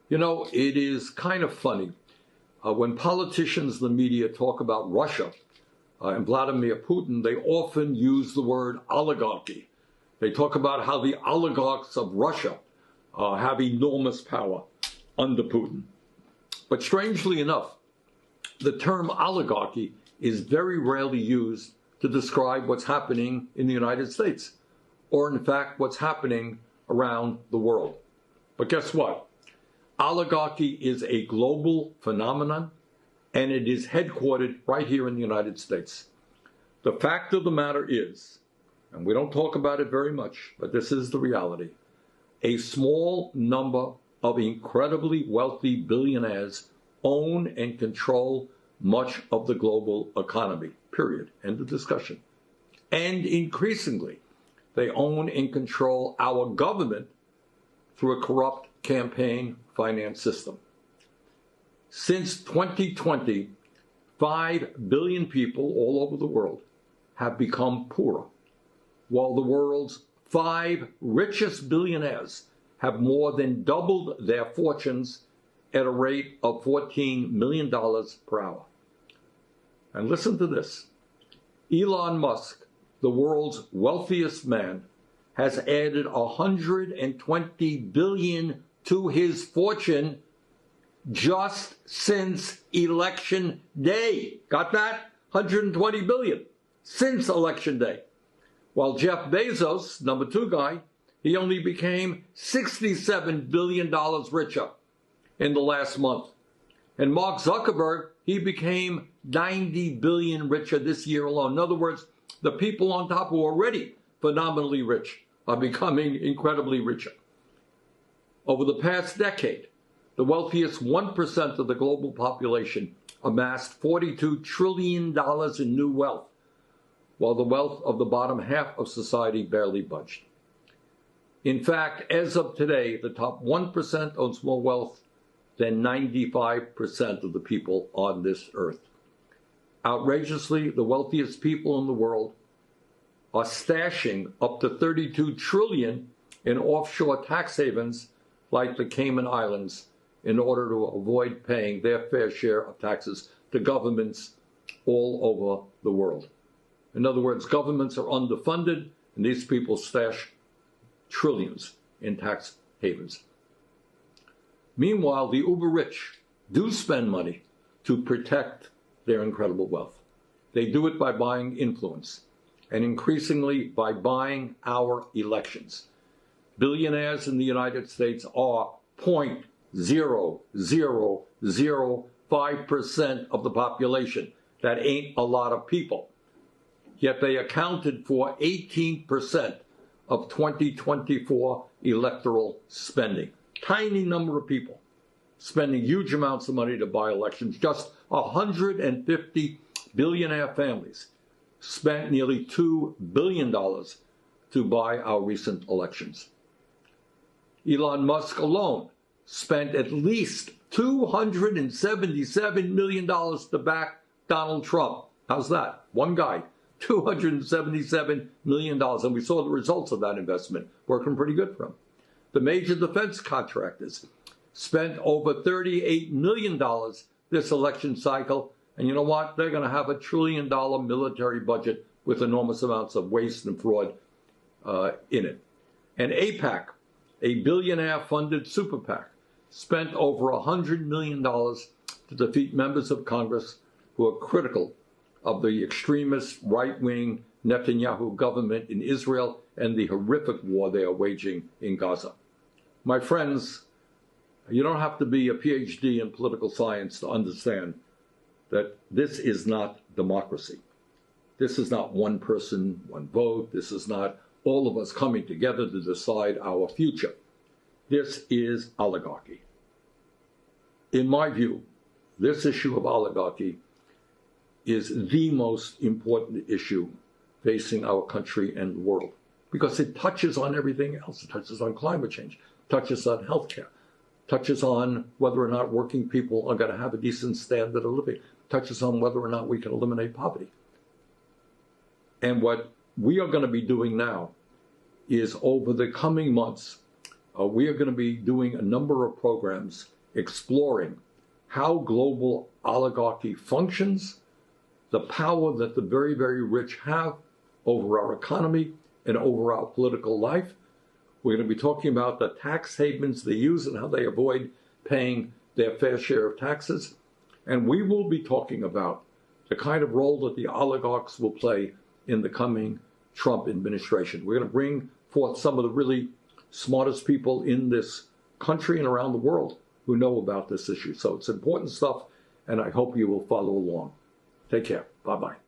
You know, it is kind of funny. When politicians, the media talk about Russia and Vladimir Putin, they often use the word oligarchy. They talk about how the oligarchs of Russia have enormous power under Putin. But strangely enough, the term oligarchy is very rarely used to describe what's happening in the United States, or in fact, what's happening around the world. But guess what? Oligarchy is a global phenomenon, and it is headquartered right here in the United States. The fact of the matter is, and we don't talk about it very much, but this is the reality, a small number of incredibly wealthy billionaires own and control much of the global economy, period. End of discussion. And increasingly, they own and control our government through a corrupt campaign finance system. Since 2020, 5 billion people all over the world have become poorer, while the world's 5 richest billionaires have more than doubled their fortunes at a rate of $14 million per hour. And listen to this. Elon Musk, the world's wealthiest man, has added $120 billion to his fortune just since election day. Got that? 120 billion since election day. While Jeff Bezos, number 2 guy, he only became $67 billion richer in the last month. And Mark Zuckerberg, he became 90 billion richer this year alone. In other words, the people on top who are already phenomenally rich are becoming incredibly richer. Over the past decade, the wealthiest 1% of the global population amassed $42 trillion in new wealth, while the wealth of the bottom half of society barely budged. In fact, as of today, the top 1% owns more wealth than 95% of the people on this earth. Outrageously, the wealthiest people in the world are stashing up to $32 trillion in offshore tax havens like the Cayman Islands in order to avoid paying their fair share of taxes to governments all over the world. In other words, governments are underfunded, and these people stash trillions in tax havens. Meanwhile, the uber rich do spend money to protect their incredible wealth. They do it by buying influence, and increasingly by buying our elections. Billionaires in the United States are 0.0005% of the population. That ain't a lot of people. Yet they accounted for 18% of 2024 electoral spending. Tiny number of people spending huge amounts of money to buy elections. Just 150 billionaire families spent nearly $2 billion to buy our recent elections. Elon Musk alone spent at least $277 million to back Donald Trump. How's that? One guy, $277 million. And we saw the results of that investment working pretty good for him. The major defense contractors spent over $38 million this election cycle. And you know what? They're going to have $1 trillion military budget with enormous amounts of waste and fraud in it. And AIPAC, a billionaire-funded super PAC, spent over $100 million to defeat members of Congress who are critical of the extremist right-wing Netanyahu government in Israel and the horrific war they are waging in Gaza. My friends, you don't have to be a PhD in political science to understand that this is not democracy. This is not one person, one vote. This is not all of us coming together to decide our future. This is oligarchy. In my view, this issue of oligarchy is the most important issue facing our country and the world because it touches on everything else. It touches on climate change, touches on healthcare, touches on whether or not working people are going to have a decent standard of living, touches on whether or not we can eliminate poverty. And what we are going to be doing now is over the coming months we are going to be doing a number of programs exploring how global oligarchy functions, the power that the very, very rich have over our economy and over our political life. We're going to be talking about the tax havens they use and how they avoid paying their fair share of taxes. And we will be talking about the kind of role that the oligarchs will play in the coming Trump administration. We're going to bring forth some of the really smartest people in this country and around the world who know about this issue. So it's important stuff, and I hope you will follow along. Take care. Bye-bye.